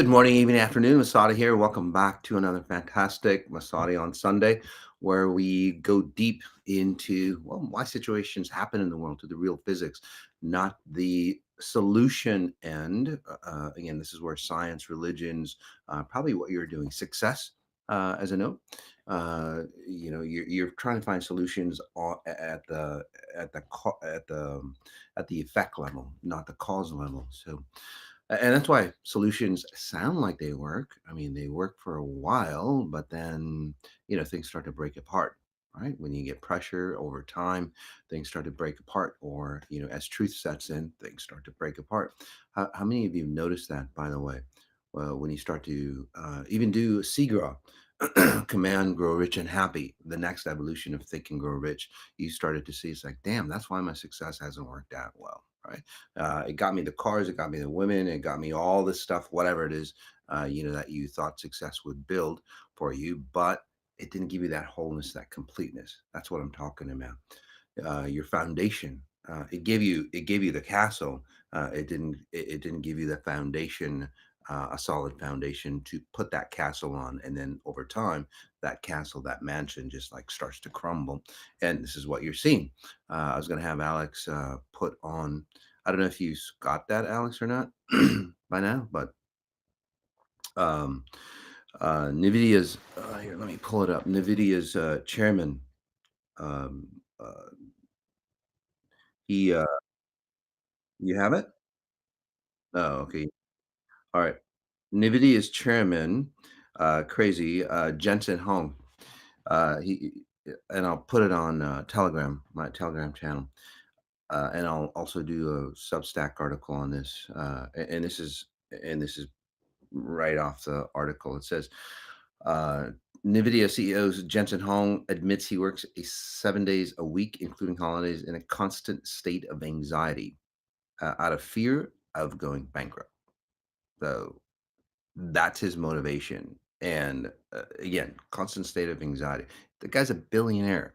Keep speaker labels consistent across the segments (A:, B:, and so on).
A: Good morning, evening, afternoon. Masati here. Welcome back to another fantastic Masati on Sunday, where we go deep into why situations happen in the world, to the real physics, not the solution end. Again, this is where science, religions, probably what you're doing, success as a note. You're trying to find solutions at the at the effect level, not the cause level. And that's why solutions sound like they work. I mean, they work for a while, but then, things start to break apart, right? When you get pressure over time, things start to break apart. Or, as truth sets in, things start to break apart. How many of you noticed that, by the way? Well, when you start to even do SIGRA, command, grow rich and happy, the next evolution of think and grow rich, you started to see it's like, damn, that's why my success hasn't worked out well, right? It got me the cars, it got me the women, it got me all this stuff, whatever it is, that you thought success would build for you, but it didn't give you that wholeness, that completeness. That's what I'm talking about. Your foundation. It gave you the castle. It didn't give you the foundation, a solid foundation to put that castle on, and then over time, that castle, that mansion, just like starts to crumble. And this is what you're seeing. I was going to have Alex put on. I don't know if you got that, Alex, or not by now, but um, NVIDIA's here. Let me pull it up. NVIDIA's chairman. Um, uh, he, you have it? Oh, okay. All right. NVIDIA's chairman, crazy, Jensen Hong. And I'll put it on Telegram, my Telegram channel, and I'll also do a Substack article on this. And this is right off the article. It says, uh, NVIDIA CEO Jensen Hong admits he works 7 days a week, including holidays, in a constant state of anxiety out of fear of going bankrupt. So that's his motivation. And again, constant state of anxiety. The guy's a billionaire.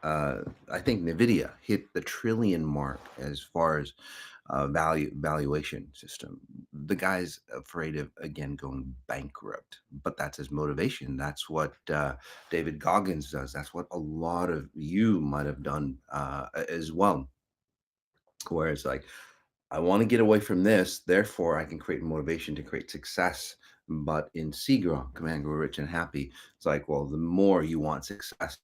A: I think Nvidia hit the trillion mark as far as valuation system. The guy's afraid of again going bankrupt, but that's his motivation. That's what David Goggins does. That's what a lot of you might have done as well. Where it's like, I want to get away from this, therefore I can create motivation to create success. But in Seagrow, Command Grow Rich and Happy, it's like, well, the more you want success,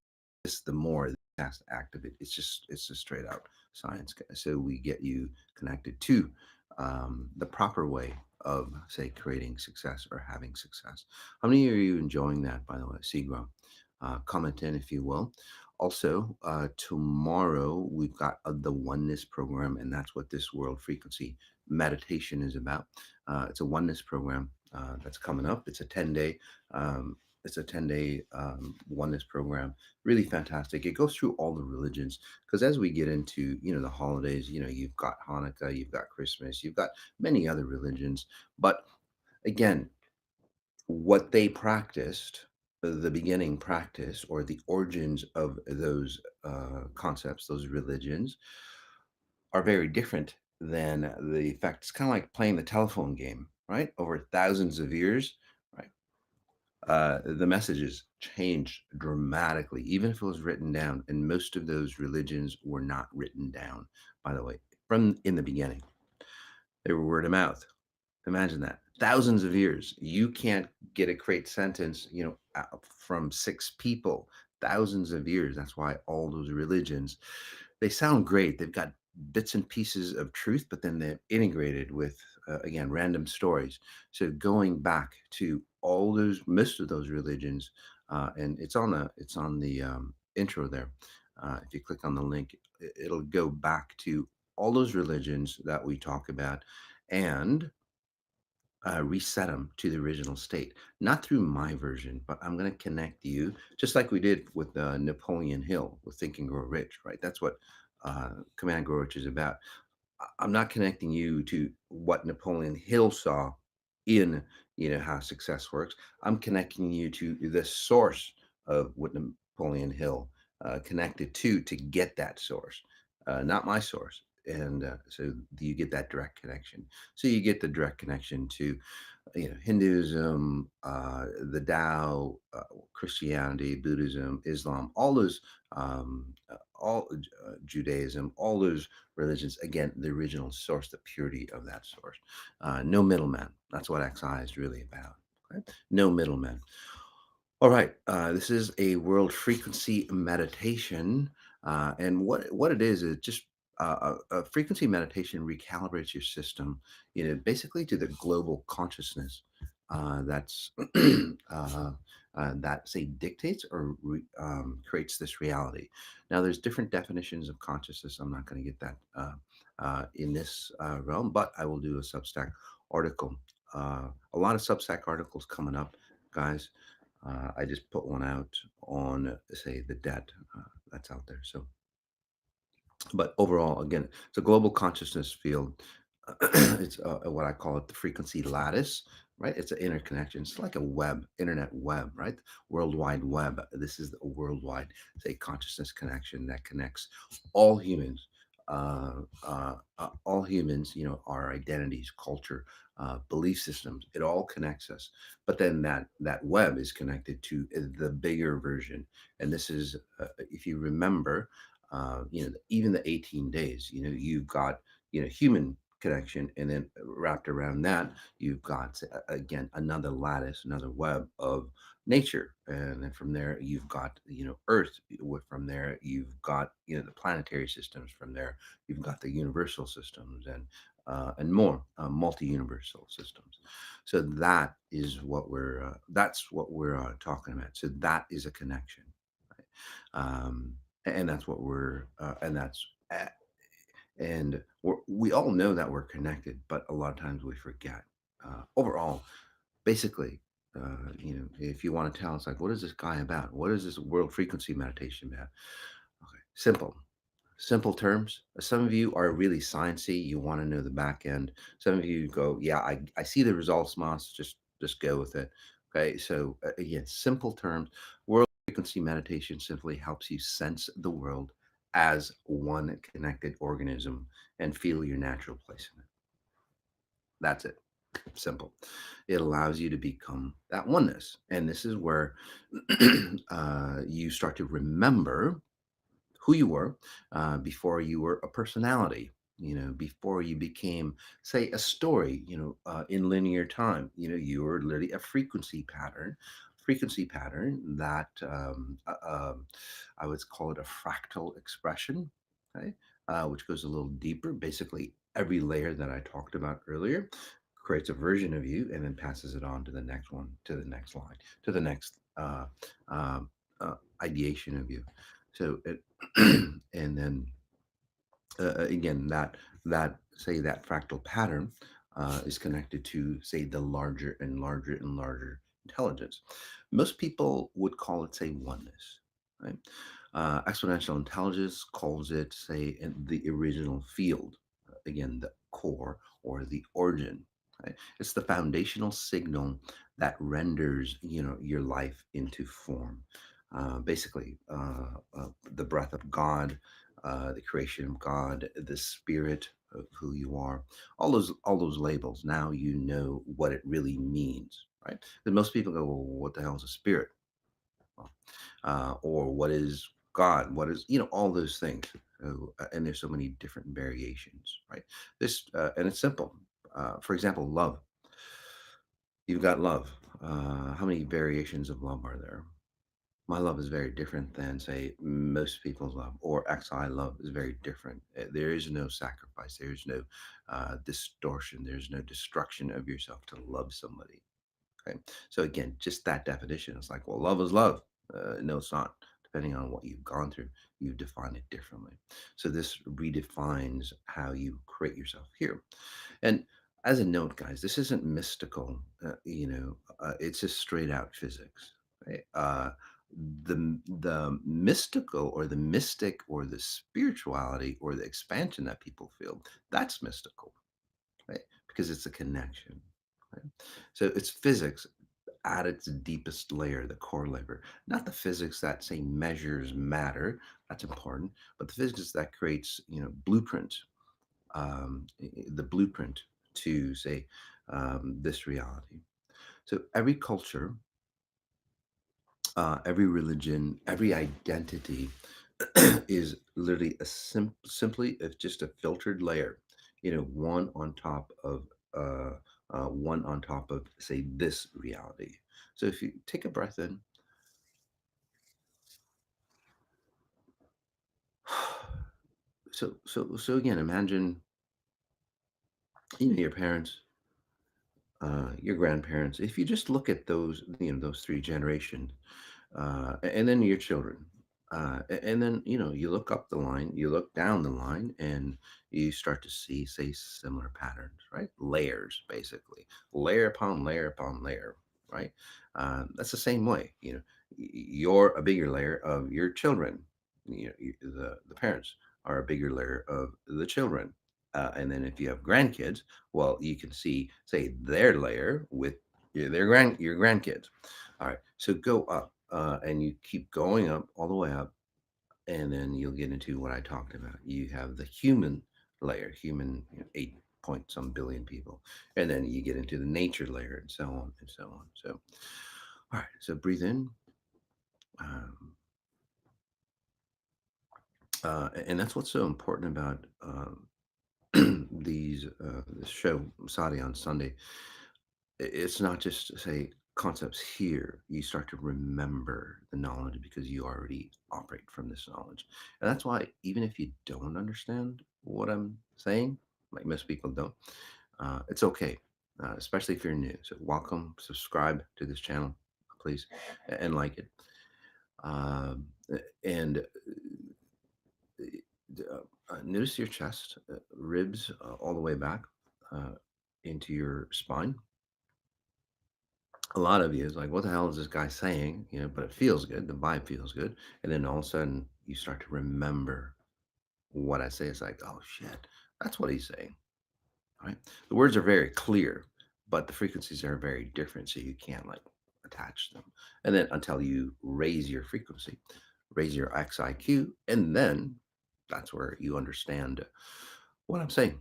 A: the more it has to activate. It's just straight out science. So we get you connected to the proper way of, say, creating success or having success. How many are you enjoying that, by the way, Seagrow? Comment in if you will. Also, tomorrow we've got the Oneness program, and that's what this world frequency meditation is about. It's a Oneness program that's coming up. It's a 10-day Oneness program. Really fantastic. It goes through all the religions because as we get into the holidays, you've got Hanukkah, you've got Christmas, you've got many other religions, but again, what they practiced, the beginning practice or the origins of those concepts, those religions, are very different than the effect. It's kind of like playing the telephone game, right? Over thousands of years, right? The messages changed dramatically, even if it was written down. And most of those religions were not written down, by the way, from in the beginning. They were word of mouth. Imagine that. Thousands of years. You can't get a great sentence, from six people. Thousands of years. That's why all those religions, they sound great. They've got bits and pieces of truth, but then they're integrated with, again, random stories. So going back to all those, most of those religions, and it's on the intro there. If you click on the link, it'll go back to all those religions that we talk about, and reset them to the original state. Not through my version, but I'm going to connect you, just like we did with Napoleon Hill with Think and Grow Rich, right? That's what Command Grow Rich is about. I'm not connecting you to what Napoleon Hill saw in, how success works. I'm connecting you to the source of what Napoleon Hill connected to get that source, not my source. and so you get that direct connection. So you get the direct connection to Hinduism, the Tao, Christianity, Buddhism, Islam, all those, all Judaism, all those religions. Again, the original source, the purity of that source. No middleman. That's what XI is really about. Okay? No middlemen. All right, this is a world frequency meditation, and what it is just a frequency meditation recalibrates your system, basically to the global consciousness that's that say dictates or creates this reality. Now, there's different definitions of consciousness. I'm not going to get that in this realm, but I will do a Substack article. A lot of Substack articles coming up, guys. I just put one out on, say, the debt that's out there. So, but overall, again, it's a global consciousness field. It's what I call it the frequency lattice, right? It's an interconnection. It's like a web, internet web, right? World Wide Web. This is the worldwide, say, consciousness connection that connects all humans. All humans, our identities, culture, belief systems. It all connects us. But then that web is connected to the bigger version. And this is, if you remember, even the 18 days, you've got, human connection, and then wrapped around that, you've got, again, another lattice, another web of nature. And then from there, you've got, Earth. From there, you've got, the planetary systems. From there, you've got the universal systems, and more multi-universal systems. So that's what we're talking about. So that is a connection, right? And that's what we're and that's a- and we all know that we're connected, but a lot of times we forget. Overall, basically, if you want to tell, it's like, what is this guy about? What is this world frequency meditation about? Okay, simple terms. Some of you are really sciencey. You want to know the back end. Some of you go, yeah, I see the results, Moss. Just go with it. Okay. So again, simple terms. World frequency meditation simply helps you sense the world as one connected organism and feel your natural place in it. That's it. Simple. It allows you to become that oneness. And this is where you start to remember who you were before you were a personality, before you became, say, a story, in linear time. You were literally a frequency pattern that I would call it a fractal expression, okay, which goes a little deeper. Basically, every layer that I talked about earlier creates a version of you and then passes it on to the next one, to the next line, to the next um, ideation of you. So it, and then again, that say that fractal pattern is connected to, say, the larger and larger and larger intelligence. Most people would call it, say, oneness, right? Exponential intelligence calls it, say, the original field. Again, the core or the origin. Right? It's the foundational signal that renders, your life into form. Basically, the breath of God, the creation of God, the spirit of who you are, all those labels. Now you know what it really means, right? Because most people go, well, what the hell is a spirit? Well, or what is God? What is, all those things. So, and there's so many different variations, right? And it's simple. For example, love. You've got love. How many variations of love are there? My love is very different than, say, most people's love, or XI love is very different. There is no sacrifice, there is no distortion, there's no destruction of yourself to love somebody. Okay. So, again, just that definition. It's like, well, love is love. No, it's not. Depending on what you've gone through, you define it differently. So, this redefines how you create yourself here. And as a note, guys, this isn't mystical. It's just straight out physics. Right? The mystical or the mystic or the spirituality or the expansion that people feel, that's mystical, right? Because it's a connection. Right? So it's physics at its deepest layer, the core layer, not the physics that, say, measures matter. That's important, but the physics that creates, blueprint. the blueprint to say this reality. So every culture, every religion, every identity is literally simply it's just a filtered layer, one on top of uh, one on top of say this reality. So if you take a breath in, so again, imagine your parents, your grandparents. If you just look at those, those three generations, and then your children. And then, you look up the line, you look down the line, and you start to see, say, similar patterns, right? Layers, basically, layer upon layer upon layer, right? That's the same way, you're a bigger layer of your children. The parents are a bigger layer of the children. And then if you have grandkids, well, you can see, say, their layer with your grandkids. All right, so go up, and you keep going up all the way up, and then you'll get into what I talked about. You have the human layer, human, 8 point some billion people, and then you get into the nature layer, and so on and so on. So, all right, so breathe in, um, and that's what's so important about this show, Masati on Sunday. It's not just to say concepts here. You start to remember the knowledge because you already operate from this knowledge. And that's why, even if you don't understand what I'm saying, like most people don't, it's okay, especially if you're new. So, welcome, subscribe to this channel, please, and like it. And Notice your chest, ribs, all the way back uh, into your spine. A lot of you is like, what the hell is this guy saying? But it feels good. The vibe feels good. And then all of a sudden you start to remember what I say. It's like, oh shit, that's what he's saying. Right. The words are very clear, but the frequencies are very different. So you can't like attach them. And then until you raise your frequency, raise your XIQ, and then that's where you understand what I'm saying.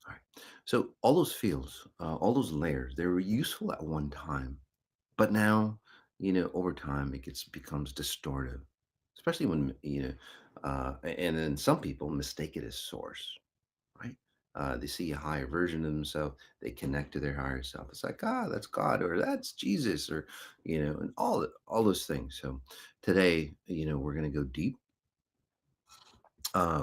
A: All right. So all those fields, all those layers, they were useful at one time. But now, over time, it becomes distortive, especially when, and then some people mistake it as source, right? They see a higher version of themselves. They connect to their higher self. It's like, that's God, or that's Jesus, or, and all those things. So today, we're going to go deep.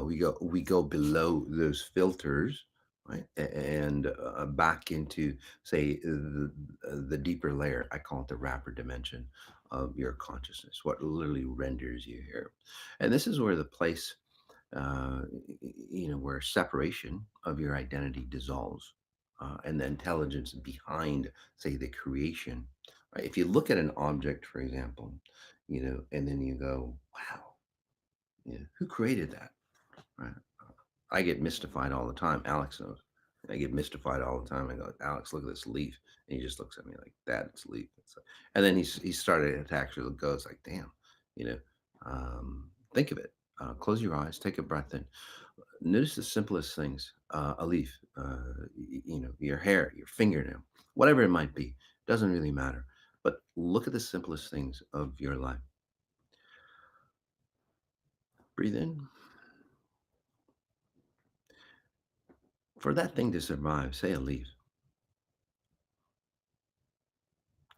A: We go below those filters, right, and back into, say, the deeper layer. I call it the wrapper dimension of your consciousness, what literally renders you here. And this is where the place, where separation of your identity dissolves, and the intelligence behind, say, the creation, right? If you look at an object, for example, and then you go, wow, who created that? Right. I get mystified all the time. Alex knows. I get mystified all the time. I go, Alex, look at this leaf. And he just looks at me like, Dad, it's a leaf. And then he started to actually go, it's like, damn, you know, think of it. Close your eyes, take a breath in. Notice the simplest things, a leaf, your hair, your fingernail, whatever it might be. Doesn't really matter. But look at the simplest things of your life. Breathe in. For that thing to survive, say a leaf,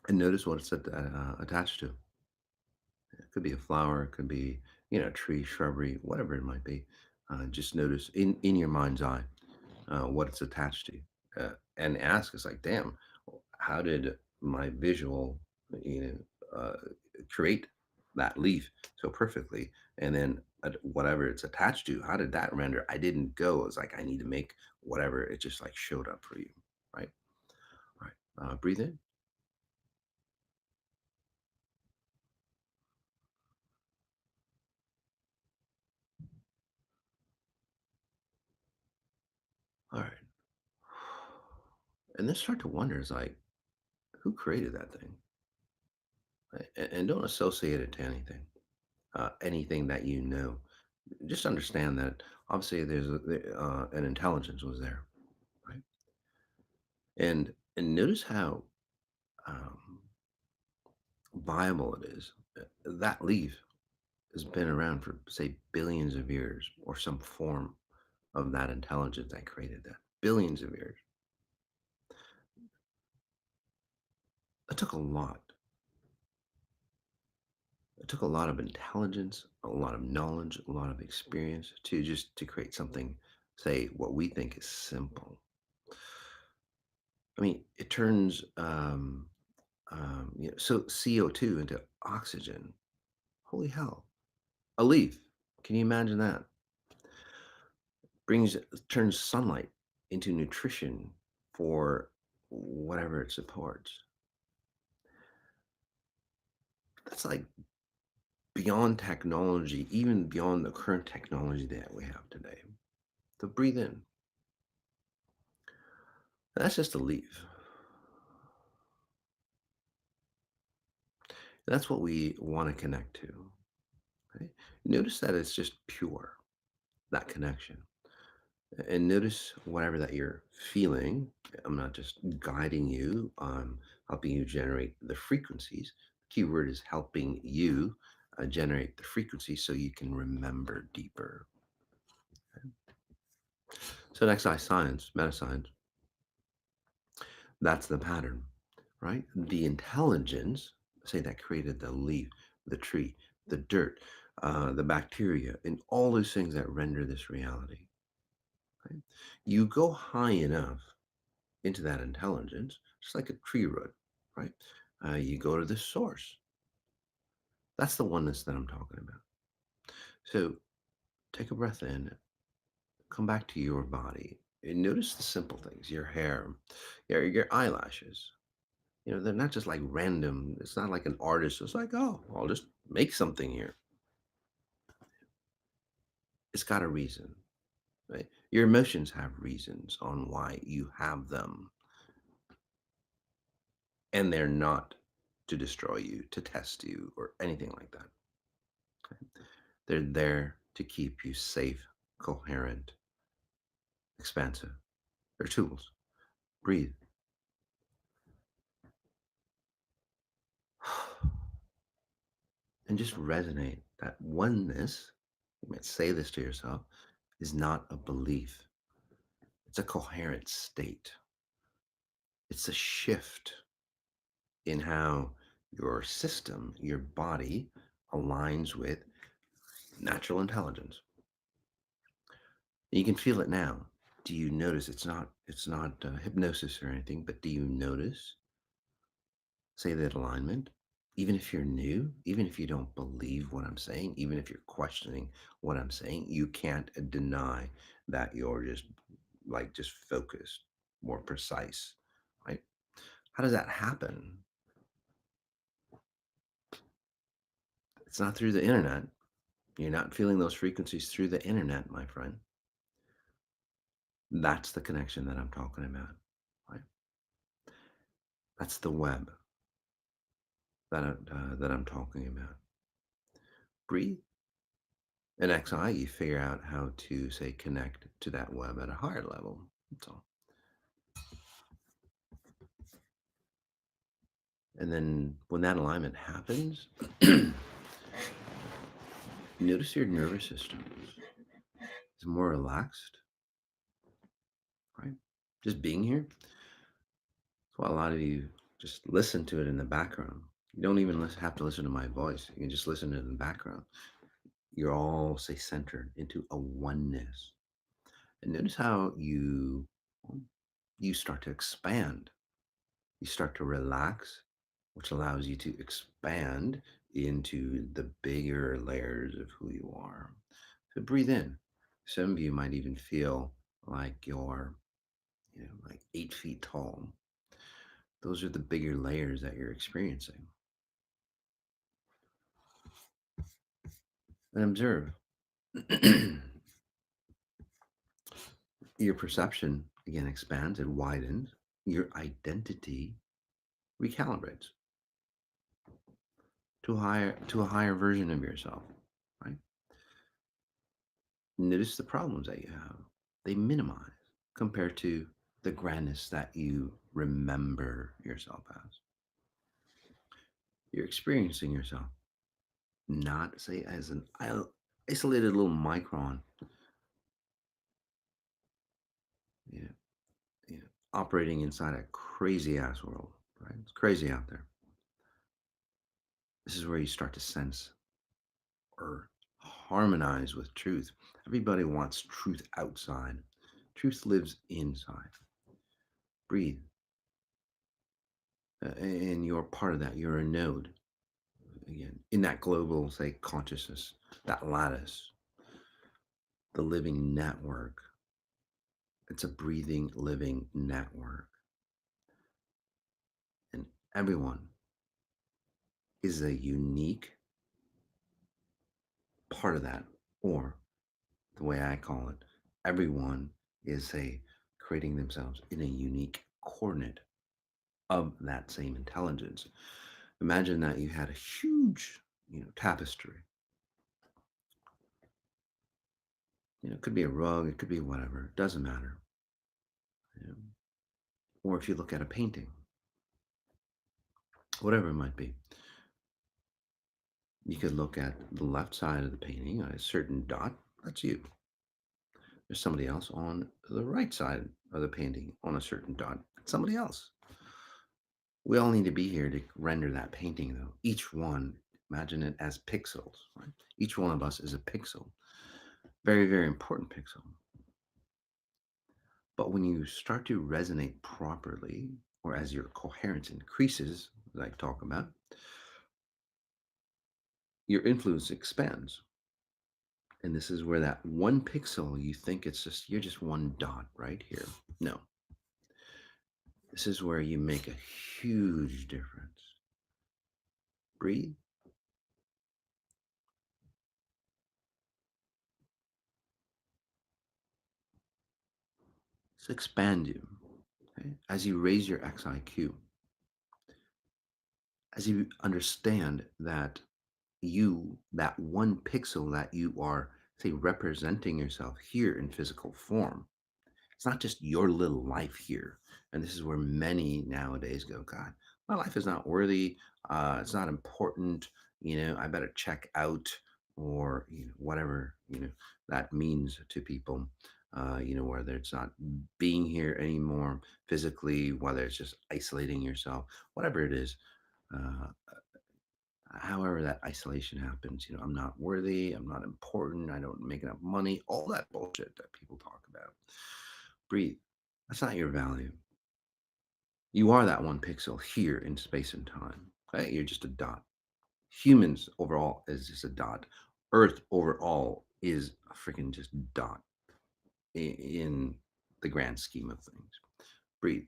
A: and notice what it's attached to. It could be a flower, it could be, a tree, shrubbery, whatever it might be. Just notice in your mind's eye what it's attached to, and ask. It's like, damn, how did my visual, you create that leaf so perfectly? And then whatever it's attached to, how did that render? I didn't go. It's like I need to make whatever. It just like showed up for you, right? All right. Breathe in. All right. And then start to wonder, is like, who created that thing? Right? And don't associate it to anything, anything that you know. Just understand that Obviously, an intelligence was there, right? And notice how um, viable it is. That leaf has been around for, say, billions of years, or some form of that intelligence that created that. Billions of years. It took a lot. It took a lot of intelligence, a lot of knowledge, a lot of experience to create something, say, what we think is simple. I mean, it turns so CO2 into oxygen. Holy hell! A leaf. Can you imagine that? Brings Turns sunlight into nutrition for whatever it supports. That's like beyond technology, even beyond the current technology that we have today. So breathe in. That's just a leaf. That's what we want to connect to. Right? Notice that it's just pure, that connection. And notice whatever that you're feeling. I'm not just guiding you, I'm helping you generate the frequencies. Keyword is helping you generate the frequencies so you can remember deeper. So next I science, meta science, that's the pattern, right? The intelligence, say, that created the leaf, the tree, the dirt, the bacteria, and all those things that render this reality. Right? You go high enough into that intelligence, just like a tree root, right? You go to the source. That's the oneness that I'm talking about. So take a breath in, come back to your body, and notice the simple things: your hair, your eyelashes. They're not just like random. It's not like an artist. It's like, oh, I'll just make something here. It's got a reason, right? Your emotions have reasons on why you have them, and they're not to destroy you, to test you, or anything like that. They're there to keep you safe, coherent, expansive. They're tools. Breathe. And just resonate that oneness. You might say this to yourself, is not a belief. It's a coherent state. It's a shift in how your system, your body, aligns with natural intelligence. You can feel it now. Do you notice it's not hypnosis or anything, but do you notice, say, that alignment? Even if you're new, even if you don't believe what I'm saying, even if you're questioning what I'm saying, you can't deny that you're just focused, more precise, right? How does that happen? It's not through the internet. You're not feeling those frequencies through the internet, my friend. That's the connection that I'm talking about, right? That's the web that I'm talking about. Breathe and exhale. You figure out how to, say, connect to that web at a higher level. That's all. And then when that alignment happens, notice your nervous system is more relaxed, right? Just being here. That's why a lot of you just listen to it in the background. You don't even have to listen to my voice. You can just listen to it in the background. You're all, say, centered into a oneness. And notice how you start to expand. You start to relax, which allows you to expand into the bigger layers of who you are. So breathe in. Some of you might even feel like you're, like 8 feet tall. Those are the bigger layers that you're experiencing. And observe. Your perception again expands, it widens. Your identity recalibrates to a higher version of yourself, right? Notice the problems that you have. They minimize compared to the grandness that you remember yourself as. You're experiencing yourself, not say as an isolated little micron, you know, operating inside a crazy ass world, right? It's crazy out there. This is where you start to sense or harmonize with truth. Everybody wants truth outside. Truth lives inside. Breathe. And you're part of that. You're a node, again, in that global, say, consciousness, that lattice, the living network. It's a breathing, living network. And everyone is a unique part of that, or the way I call it, everyone is a creating themselves in a unique coordinate of that same intelligence. Imagine that you had a huge, tapestry. It could be a rug, it could be whatever, it doesn't matter. You know? Or if you look at a painting, whatever it might be, you could look at the left side of the painting, a certain dot, that's you. There's somebody else on the right side of the painting on a certain dot, somebody else. We all need to be here to render that painting, though. Each one, imagine it as pixels, right? Each one of us is a pixel. Very, very important pixel. But when you start to resonate properly, or as your coherence increases, as I talk about, your influence expands. And this is where that one pixel, you think you're just one dot right here. No, this is where you make a huge difference. Breathe. Let's expand you. Okay? As you raise your XIQ, as you understand that that one pixel that you are, say, representing yourself here in physical form, it's not just your little life here. And this is where many nowadays go, God, my life is not worthy. It's not important. I better check out, or whatever that means to people. Whether it's not being here anymore physically, whether it's just isolating yourself, whatever it is. Uh, However that isolation happens, I'm not worthy, I'm not important, I don't make enough money, all that bullshit that people talk about. Breathe. That's not your value. You are that one pixel here in space and time. Okay? You're just a dot. Humans overall is just a dot. Earth overall is a freaking just dot in the grand scheme of things. Breathe.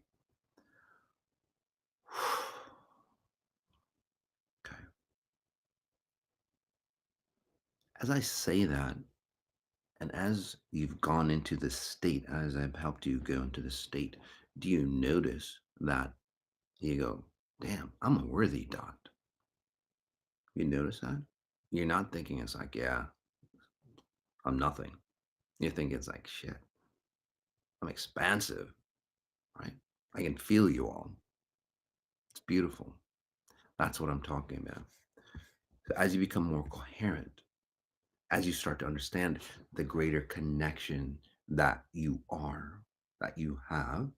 A: Okay. As I say that, and as you've gone into this state, as I've helped you go into this state, do you notice that you go, damn, I'm a worthy dot? You notice that? You're not thinking it's like, yeah, I'm nothing. You think it's like, shit, I'm expansive, right? I can feel you all. It's beautiful. That's what I'm talking about. So as you become more coherent, as you start to understand the greater connection that you are, that you have,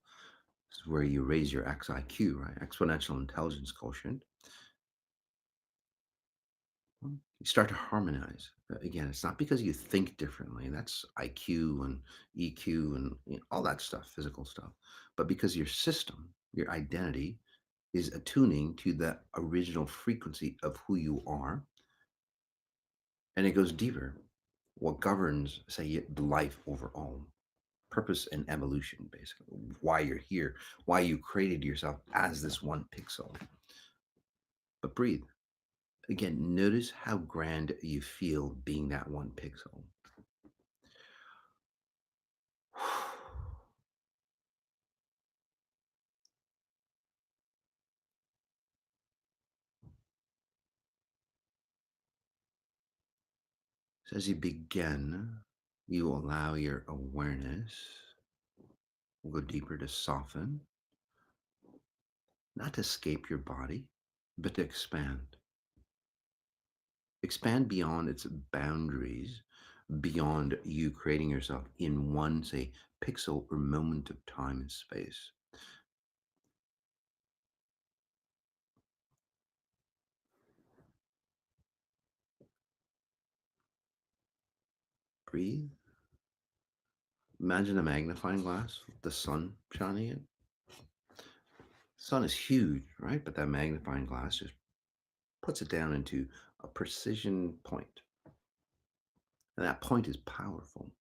A: this is where you raise your XIQ, right? Exponential intelligence quotient. You start to harmonize. Again, it's not because you think differently. That's IQ and EQ and all that stuff, physical stuff. But because your system, your identity, is attuning to the original frequency of who you are, and it goes deeper. What governs, say, the life overall, purpose and evolution, basically, why you're here, why you created yourself as this one pixel. But breathe. Again, notice how grand you feel being that one pixel. So as you begin You allow your awareness, we'll go deeper, to soften, not to escape your body, but to expand. Expand beyond its boundaries, beyond you creating yourself in one, say, pixel or moment of time and space. Breathe. Imagine a magnifying glass with the sun shining in. Sun is huge, right? But that magnifying glass just puts it down into a precision point. And that point is powerful.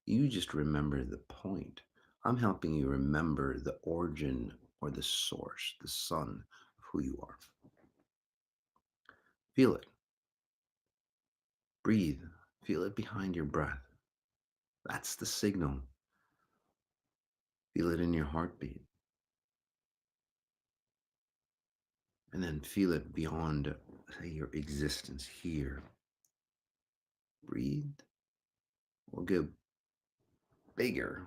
A: You just remember the point. I'm helping you remember the origin or the source, the sun of who you are. Feel it. Breathe. Feel it behind your breath. That's the signal. Feel it in your heartbeat. And then feel it beyond, say, your existence here. Breathe. We'll go bigger.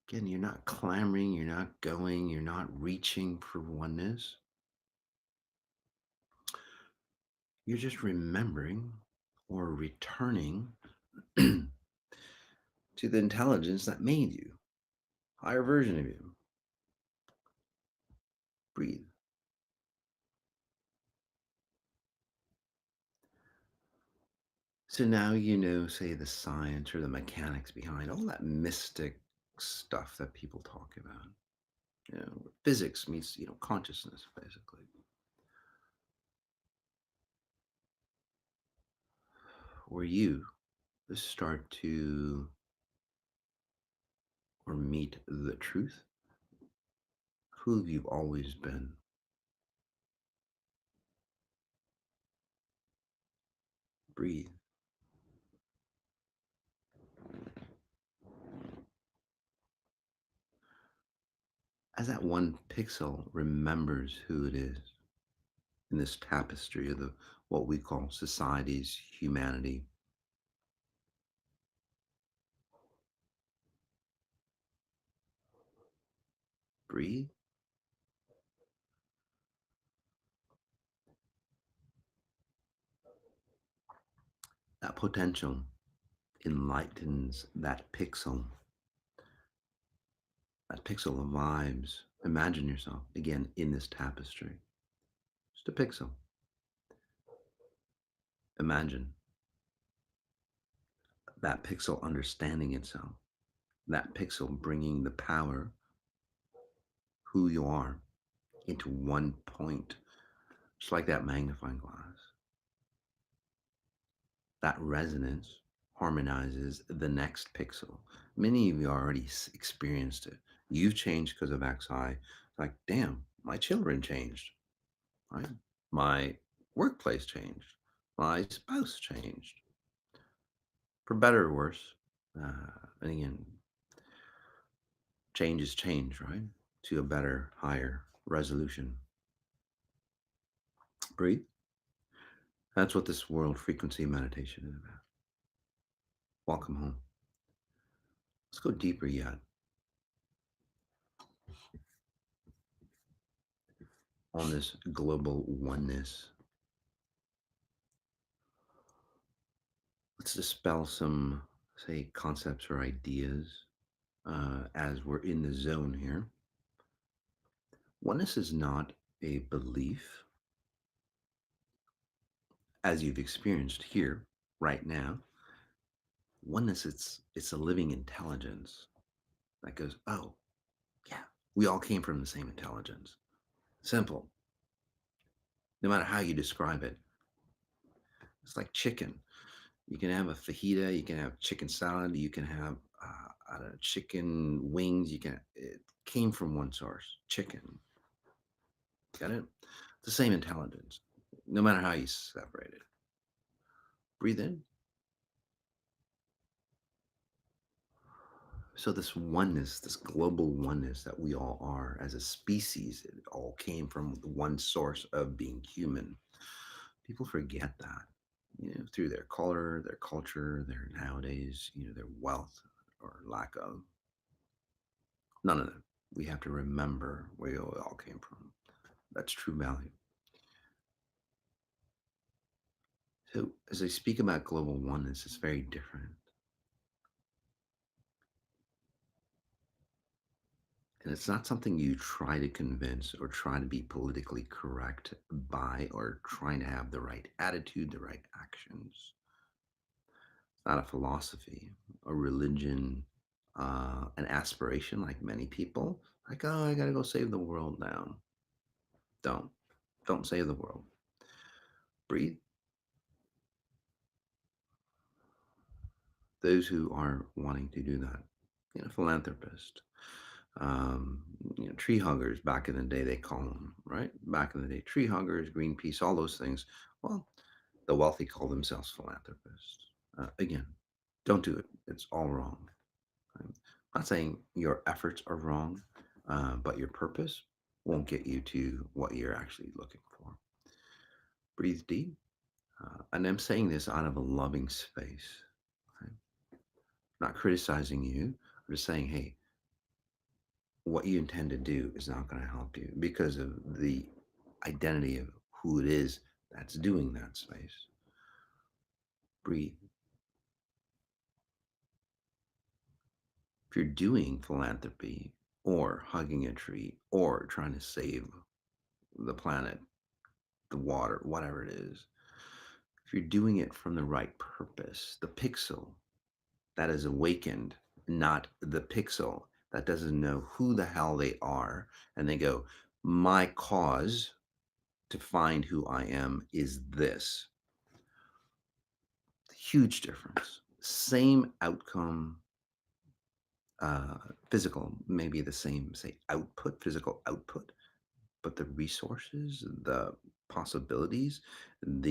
A: Again, you're not clamoring, you're not going, you're not reaching for oneness. You're just remembering or returning to the intelligence that made you, higher version of you. Breathe. So now you know, say, the science or the mechanics behind all that mystic stuff that people talk about. Physics meets, consciousness, basically. Where you start to or meet the truth, who you've always been. Breathe. As that one pixel remembers who it is in this tapestry of the what we call society's humanity. Breathe. That potential enlightens that pixel of vibes. Imagine yourself again in this tapestry. Just a pixel. Imagine that pixel understanding itself, that pixel bringing the power, who you are, into one point, just like that magnifying glass. That resonance harmonizes the next pixel. Many of you already experienced it. You've changed because of XI. Like, damn, my children changed, right? My workplace changed. My spouse changed, for better or worse. And again, change is change, right? To a better, higher resolution. Breathe. That's what this world frequency meditation is about. Welcome home. Let's go deeper yet on this global oneness. Let's dispel some, say, concepts or ideas as we're in the zone here. Oneness is not a belief as you've experienced here right now. Oneness, it's a living intelligence that goes, oh, yeah, we all came from the same intelligence. Simple. No matter how you describe it. It's like chicken. You can have a fajita, you can have chicken salad, you can have chicken wings. It came from one source, chicken. Got it? The same intelligence, no matter how you separate it. Breathe in. So, this oneness, this global oneness that we all are as a species, it all came from one source of being human. People forget that, through their color, their culture, their nowadays, their wealth or lack of. None of them. We have to remember where it all came from. That's true value. So, as I speak about global oneness, it's very different. And it's not something you try to convince or try to be politically correct by or trying to have the right attitude, the right actions. It's not a philosophy, a religion, an aspiration like many people. Like, oh, I got to go save the world now. Don't. Don't save the world. Breathe. Those who are wanting to do that, philanthropist, um, tree huggers back in the day, they call them, right? Back in the day, tree huggers, Greenpeace, all those things. Well, the wealthy call themselves philanthropists. Again, don't do it. It's all wrong. I'm not saying your efforts are wrong, but your purpose won't get you to what you're actually looking for. Breathe deep. And I'm saying this out of a loving space. Okay? Not criticizing you. I'm just saying, hey, what you intend to do is not going to help you because of the identity of who it is that's doing that space. Breathe. If you're doing philanthropy or hugging a tree or trying to save the planet, the water, whatever it is, if you're doing it from the right purpose, the pixel that is awakened, not the pixel that doesn't know who the hell they are, and they go, my cause to find who I am is this. Huge difference. Same outcome, uh, physical, maybe the same, say, output, physical output, but the resources, the possibilities, um,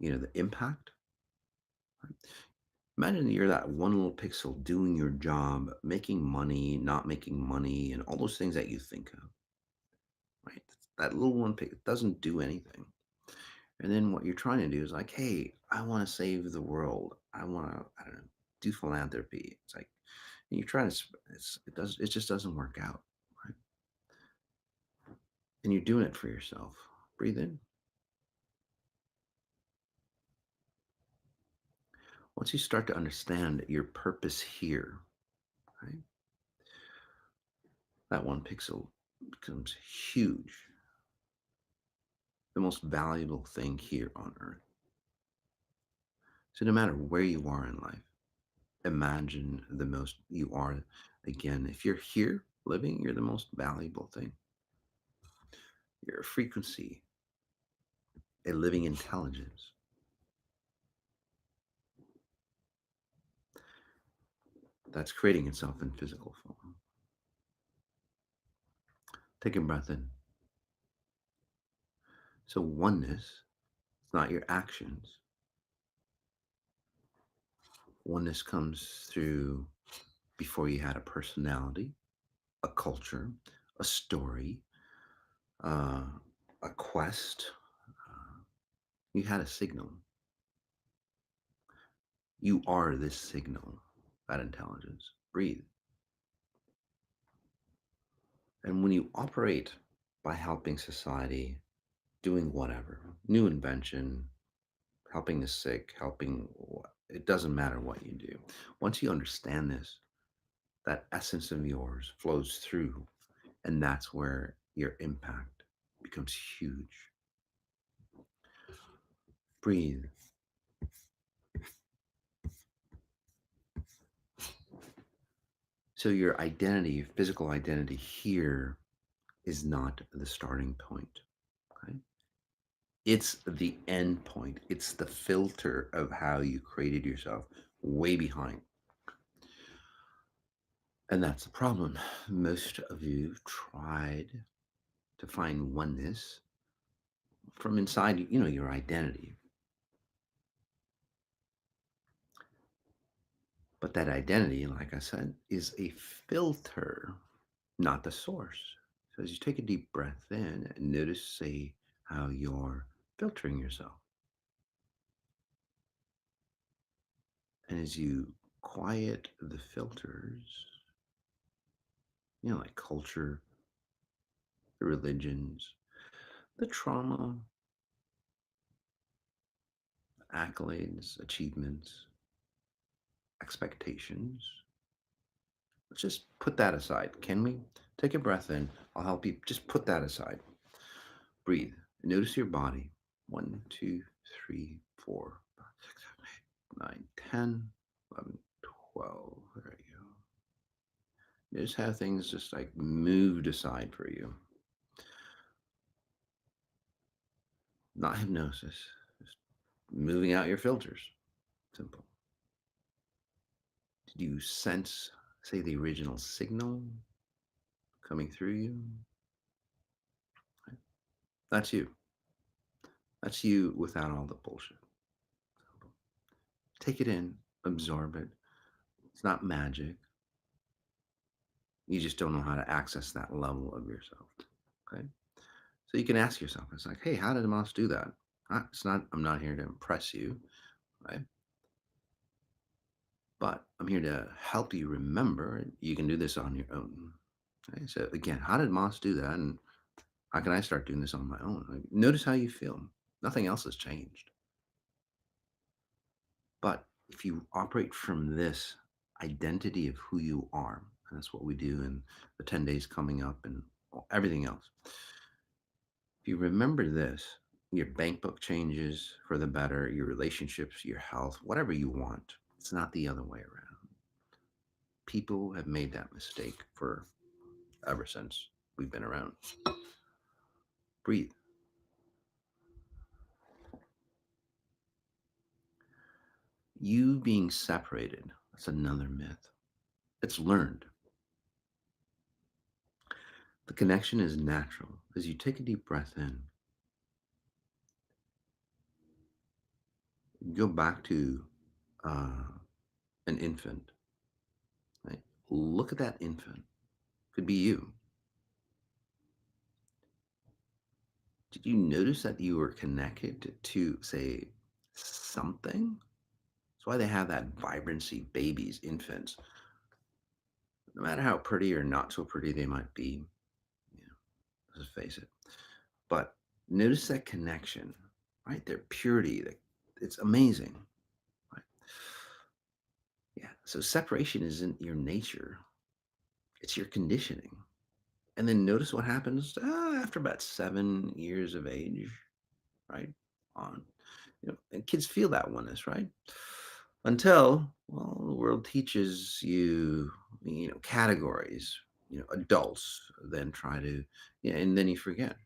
A: the impact. Imagine you're that one little pixel doing your job, making money, not making money, and all those things that you think of, right? That little one pixel doesn't do anything. And then what you're trying to do is like, hey, I want to save the world. I want to, I don't know, do philanthropy. It's like, and you're trying to, it just doesn't work out, right? And you're doing it for yourself. Breathe in. Once you start to understand your purpose here, right, that one pixel becomes huge, the most valuable thing here on earth. So no matter where you are in life, imagine the most you are. Again, if you're here living, you're the most valuable thing. You're a frequency, a living intelligence. That's creating itself in physical form. Take a breath in. So oneness, it's not your actions. Oneness comes through before you had a personality, a culture, a story, uh, a quest. You had a signal. You are this signal, that intelligence. Breathe. And when you operate by helping society, doing whatever, new invention, helping the sick, it doesn't matter what you do. Once you understand this, that essence of yours flows through, and that's where your impact becomes huge. Breathe. So your identity, your physical identity here is not the starting point. Okay? It's the end point. It's the filter of how you created yourself way behind. And that's the problem. Most of you tried to find oneness from inside, your identity. But that identity, like I said, is a filter, not the source. So as you take a deep breath in, notice, say, how you're filtering yourself. And as you quiet the filters, like culture, the religions, the trauma, accolades, achievements, expectations, let's just put that aside. Can we take a breath in? I'll help you. Just put that aside. Breathe. Notice your body. 1, 2, 3, 4, 5, 6, 7, 8, 9, 10, 11, 12. There you go. Notice how things just like moved aside for you. Not hypnosis, just moving out your filters. Simple. Did you sense, say, the original signal coming through you? That's you. That's you without all the bullshit. Take it in, absorb it. It's not magic. You just don't know how to access that level of yourself. Okay. So you can ask yourself, it's like, hey, how did MOS do that? It's not, I'm not here to impress you, right? But I'm here to help you remember. You can do this on your own. Okay? So again, how did MOS do that? And how can I start doing this on my own? Like, notice how you feel. Nothing else has changed. But if you operate from this identity of who you are, and that's what we do in the 10 days coming up and everything else. If you remember this, your bank book changes for the better, your relationships, your health, whatever you want. It's not the other way around. People have made that mistake for ever since we've been around. Breathe. You being separated, that's another myth. It's learned. The connection is natural. As you take a deep breath in, go back to uh, an infant. Right? Look at that infant. Could be you. Did you notice that you were connected to, say, something? That's why they have that vibrancy, babies, infants. No matter how pretty or not so pretty they might be, you know, let's face it. But notice that connection, right? Their purity. It's amazing. Right? Yeah. So separation isn't your nature, it's your conditioning. And then notice what happens after about 7 years of age, right? On, and kids feel that oneness, right? Until, well, the world teaches you, categories, adults then try to, yeah, and then you forget.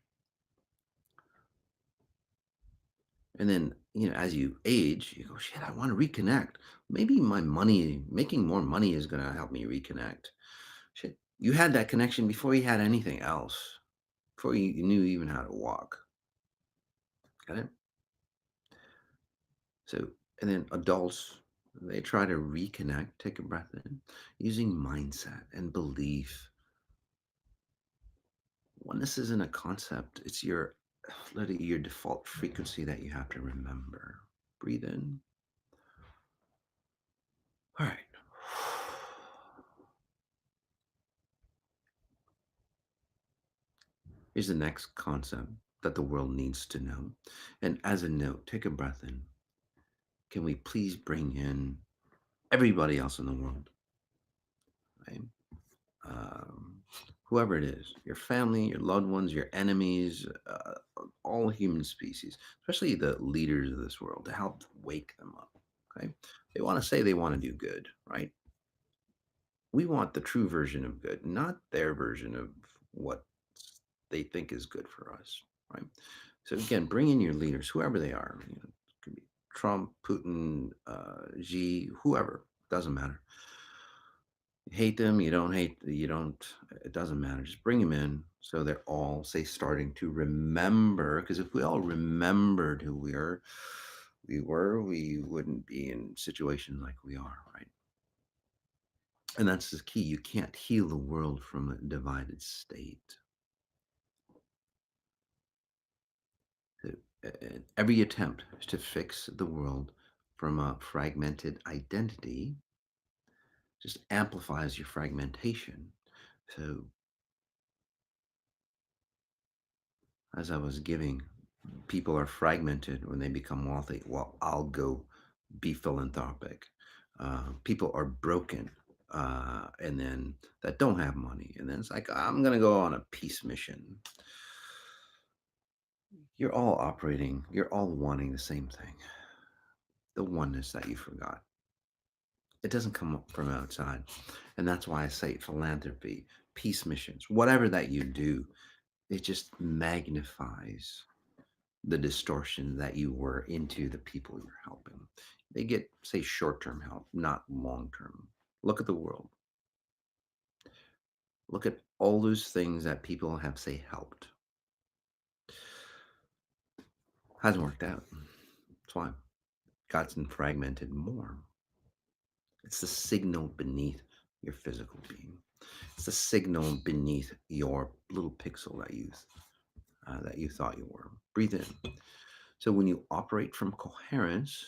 A: And then, as you age, you go, shit, I want to reconnect. Maybe making more money is going to help me reconnect. Shit, you had that connection before you had anything else, before you knew even how to walk. Got it? So, and then adults, they try to reconnect, take a breath in, using mindset and belief. Oneness isn't a concept, it's literally your default frequency that you have to remember. Breathe in. All right. Here's the next concept that the world needs to know. And as a note, take a breath in. Can we please bring in everybody else in the world? Right? Um, Whoever it is, your family, your loved ones, your enemies, all human species, especially the leaders of this world, to help wake them up. Okay. They want to say they want to do good, right? We want the true version of good, not their version of what they think is good for us, right? So again, bring in your leaders, whoever they are. It could be Trump, Putin, Xi, whoever. Doesn't matter. You hate them, you don't. It doesn't matter. Just bring them in so they're all, say, starting to remember. Because if we all remembered who we wouldn't be in situations like we are, right? And that's the key. You can't heal the world from a divided state. So, every attempt to fix the world from a fragmented identity just amplifies your fragmentation. So, as I was giving, people are fragmented when they become wealthy. Well, I'll go be philanthropic. People are broken and then that don't have money. And then it's like, I'm going to go on a peace mission. You're all operating, you're all wanting the same thing, the oneness that you forgot. It doesn't come up from outside. And that's why I say philanthropy, peace missions, whatever that you do, it just magnifies the distortion that you were into the people you're helping. They get, say, short term help, not long term. Look at the world. Look at all those things that people have, say, helped. Hasn't worked out. That's why gotten fragmented more. It's the signal beneath your physical being. It's the signal beneath your little pixel that you thought you were. Breathe in. So when you operate from coherence,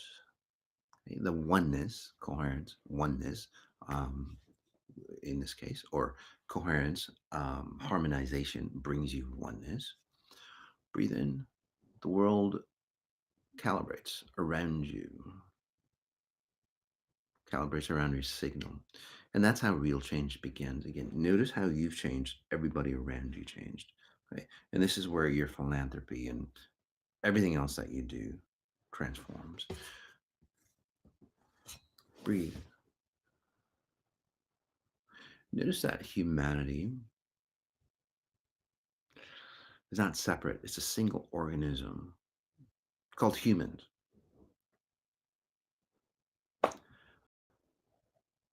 A: the oneness, coherence, oneness, um, in this case, or coherence, harmonization brings you oneness. Breathe in. The world calibrates around you, calibrates around your signal. And that's how real change begins. Again, notice how you've changed, everybody around you changed. Okay. And this is where your philanthropy and everything else that you do transforms. Breathe. Notice that humanity is not separate, it's a single organism called humans.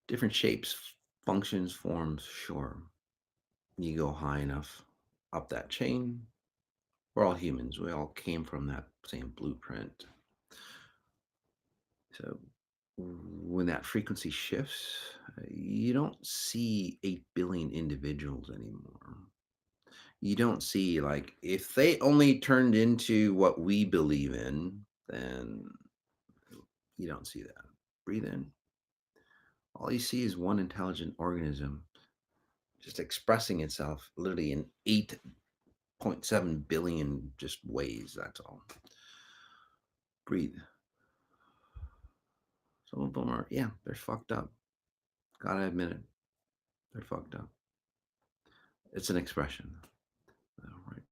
A: Different shapes, functions, forms, sure. You go high enough up that chain, we're all humans. We all came from that same blueprint. So when that frequency shifts, you don't see 8 billion individuals anymore. You don't see, like, if they only turned into what we believe in, then you don't see that. Breathe in. All you see is one intelligent organism just expressing itself literally in 8.7 billion just ways. That's all. Breathe. Some of them are, yeah, they're fucked up. Gotta admit it. They're fucked up. It's an expression. All right.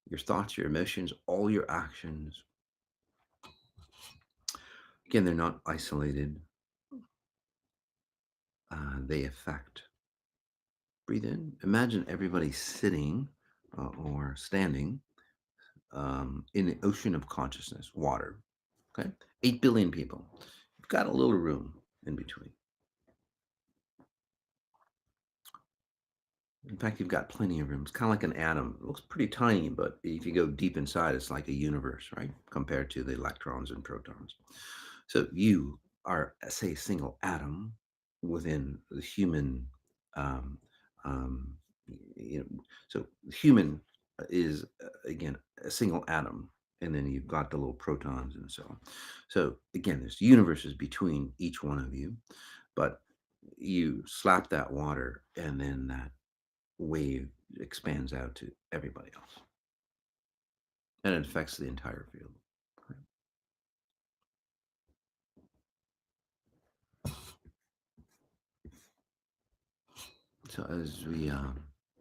A: Your thoughts, your emotions, all your actions. Again, they're not isolated. They affect. Breathe in. Imagine everybody sitting or standing in the ocean of consciousness, water. Okay. 8 billion people. You've got a little room in between. In fact, you've got plenty of room. It's kind of like an atom. It looks pretty tiny, but if you go deep inside, it's like a universe, right? Compared to the electrons and protons. So you are, say, a single atom within the human. Um, um, you know, so human is again a single atom, and then you've got the little protons and so on. So again, there's universes between each one of you, but you slap that water, and then that wave expands out to everybody else, and it affects the entire field. So as we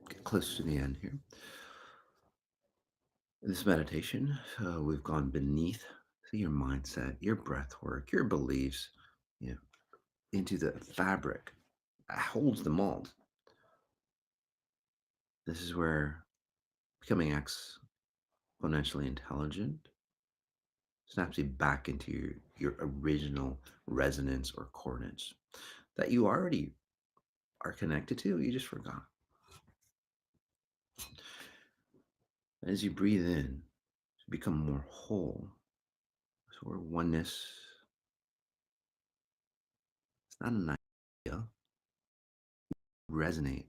A: get close to the end here, in this meditation, we've gone beneath your mindset, your breath work, your beliefs, you know, into the fabric that holds them all. This is where becoming exponentially intelligent snaps you back into your original resonance or coordinates that you already are connected to, you just forgot. As you breathe in, you become more whole. So we're oneness. It's not an idea. resonate,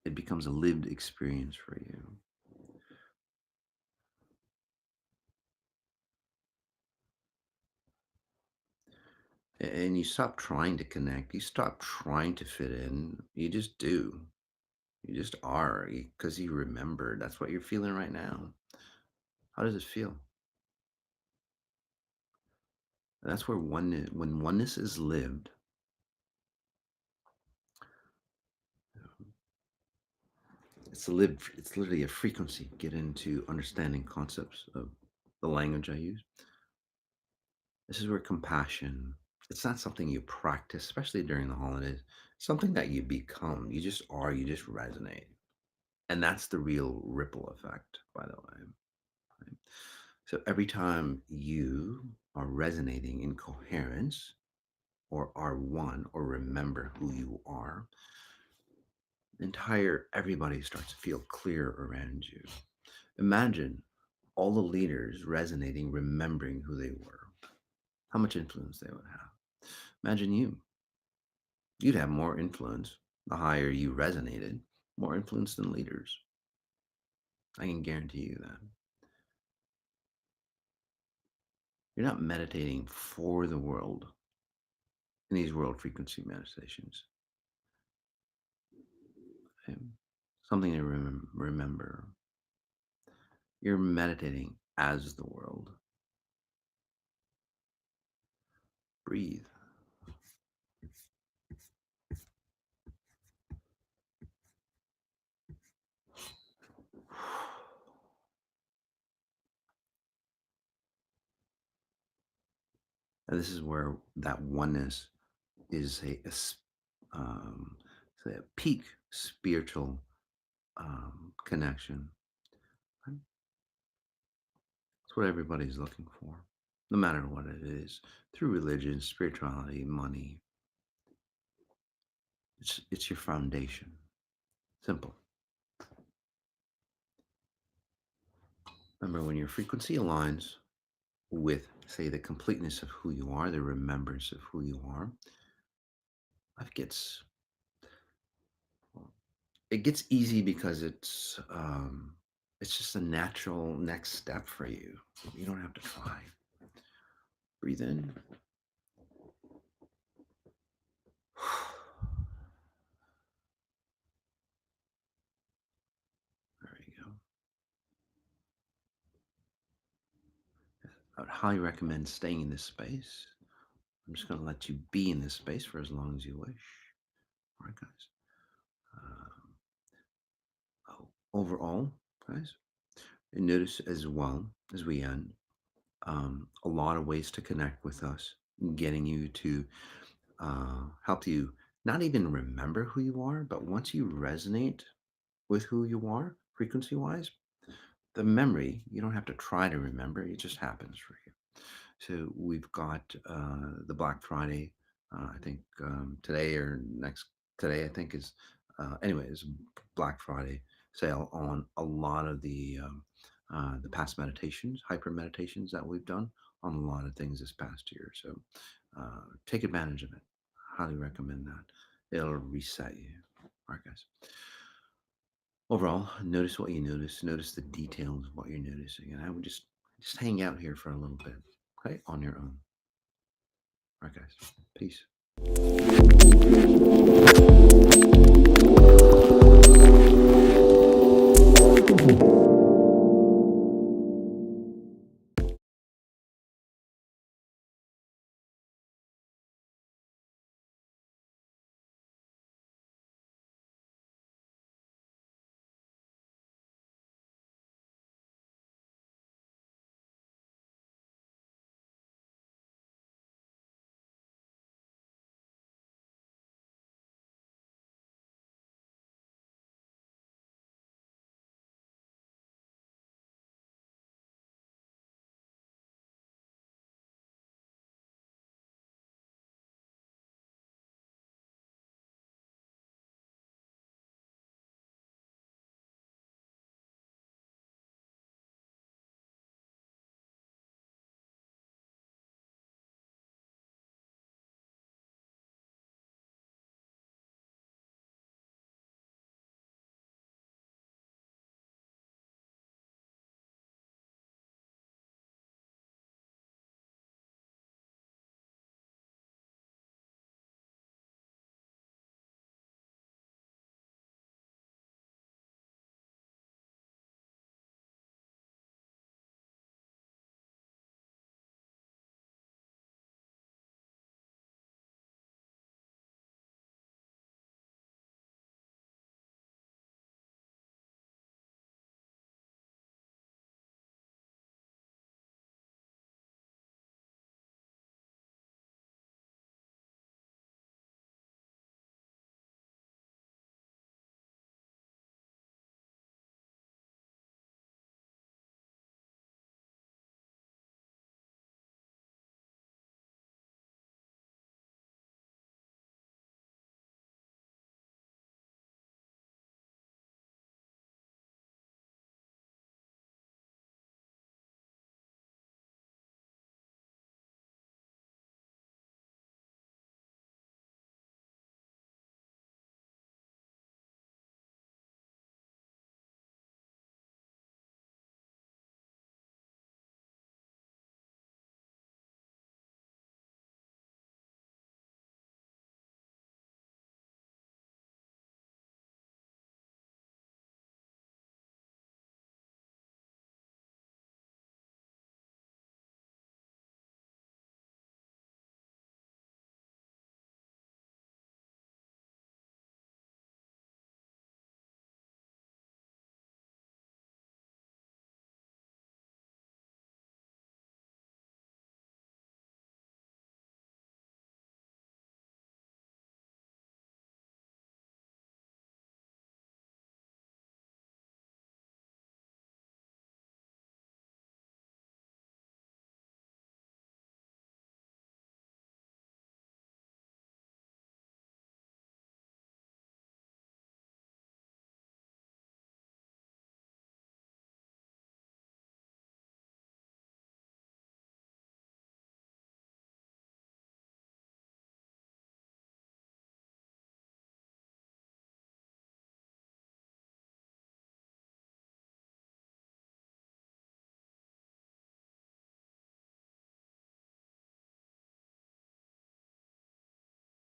A: it becomes a lived experience for you. And you stop trying to connect. You stop trying to fit in. You just do. You just are because you remember. That's what you're feeling right now. How does it feel? And that's where oneness, when oneness is lived, it's literally a frequency. Get into understanding concepts of the language I use. This is where compassion, it's not something you practice, especially during the holidays. It's something that you become. You just are, you just resonate. And that's the real ripple effect, by the way. Right? So every time you are resonating in coherence or are one or remember who you are, the entire everybody starts to feel clear around you. Imagine all the leaders resonating, remembering who they were, how much influence they would have. Imagine you. You'd have more influence the higher you resonated, more influence than leaders. I can guarantee you that. You're not meditating for the world in these world frequency meditations. Okay? Something to remember. You're meditating as the world. Breathe. And this is where that oneness is say a peak spiritual connection. Right? It's what everybody's looking for, no matter what it is, through religion, spirituality, money. It's your foundation. Simple. Remember, when your frequency aligns with, say, the completeness of who you are, the remembrance of who you are, life gets well, it gets easy because it's just a natural next step for you. You don't have to try. Breathe in. There you go. I would highly recommend staying in this space. I'm just going to let you be in this space for as long as you wish. All right, guys. Overall, guys, and notice as well as we end, a lot of ways to connect with us, getting you to help you not even remember who you are, but once you resonate with who you are, frequency wise, the memory, you don't have to try to remember, it just happens for you. So we've got the Black Friday, I think today or next, today I think is, anyway, is Black Friday sale on a lot of the past meditations, hyper meditations that we've done on a lot of things this past year. So take advantage of it. Highly recommend that. It'll reset you. All right, guys. Overall, notice what you notice. Notice the details of what you're noticing, and I would just hang out here for a little bit, okay, on your own. All right, guys. Peace.